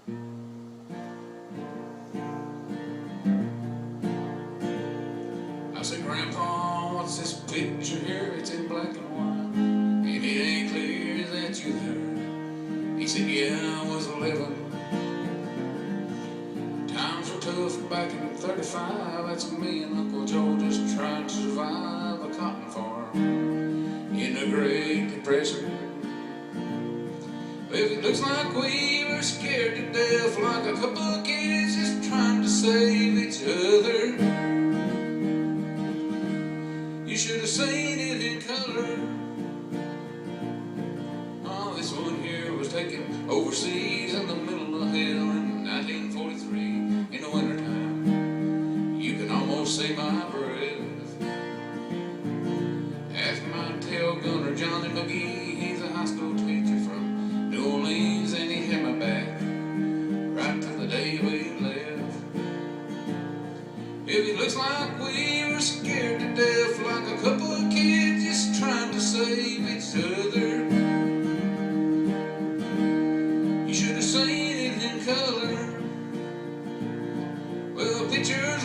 I said, Grandpa, what's this picture here? It's in black and white, and it ain't clear that you there. He said, yeah, I was 11. Times were tough back in 35. That's me and Uncle Joe just trying to survive a cotton farm in the Great Depression. Well, it looks like we were scared to death, like a couple of kids just trying to save each other. You should have seen it in color. Oh, this one here was taken overseas in the middle of hell in 1943 in the wintertime. You can almost see my breath. Ask my tail gunner Johnny McGee. He's a high school teacher from New Orleans, and he had my back right till the day we left. If it looks like we were scared to death, like a couple of kids just trying to save each other. You should have seen it in color. Well, the pictures